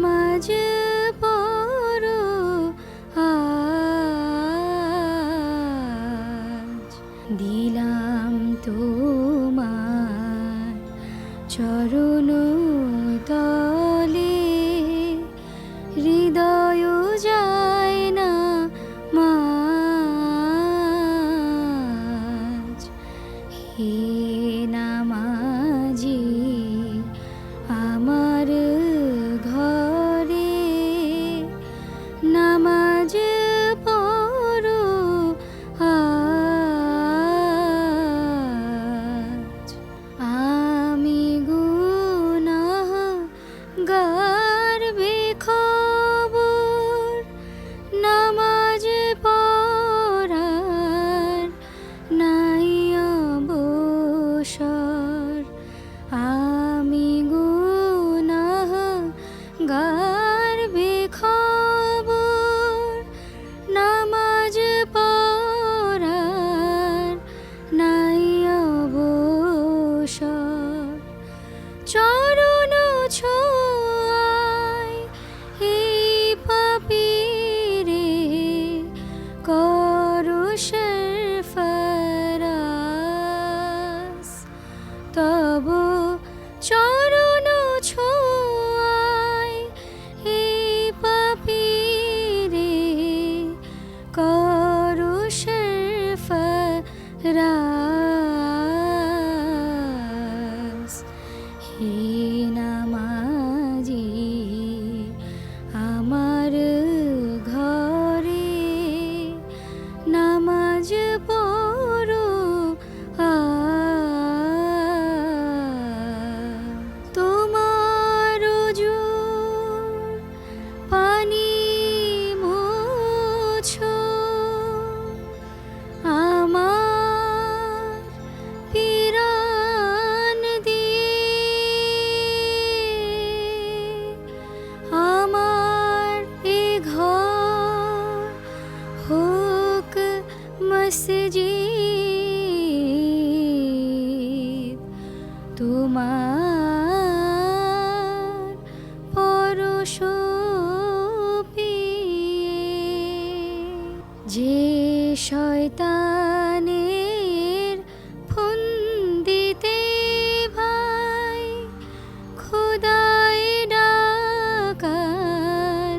নামাজ পড়ো আজ, দিলাম তোমার চরণ তলে, হৃদয় যায় না মাজ। হে নামাজি আমার ঘরে, নামাজ পড়ো আজ। আমি গুনাহগার বেখবর, নামাজ পড়ার নাই অবসর। আমি গুনাহগার বেখবর, নামাজ পড়ার নাই অবসর। চরণ ছোঁয়ায় এই পাপীরে করো সরফরাজ, তব চরণ ছোঁয়ায় এই পাপীরে করো সরফরাজ। হে নামাজি আমার ঘরে, নামাজ পড়ো আজ। তোমার ওজোর পানি মোছো আমার পিরান দিয়ে, আমার এ ঘর হোক মসজিদ, তোমার পরশ পেয়ে। যে শয়তানের ফন্দিতে ভাই খোদায় ডাকার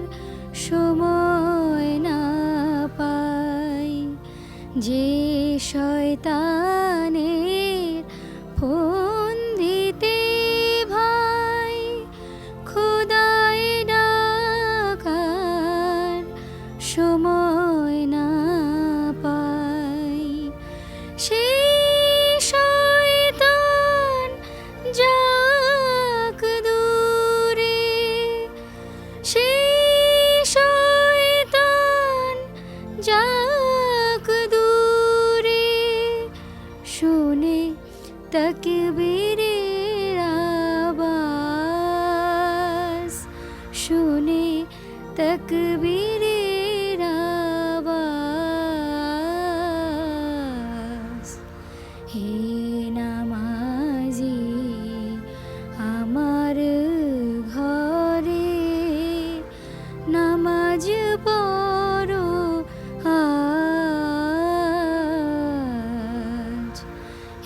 সময় না পাই, যে শয়তানের ফন্দিতে ভাই খোদায় ডাকার সময় না পাই, সেই শয়তান যাক দূরে, সেই শয়তান যাক দূরে। শুনে তাকবীরের আওয়াজ, শুনে তাকবীরের আওয়াজ। হে নামাজি আমার ঘরে, নামাজ পড়ো আজ।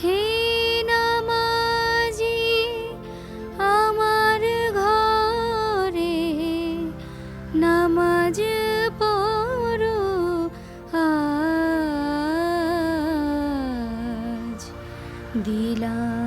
হে নামাজি আমার ঘরে, নামাজ পড়ো আজ। দিলাম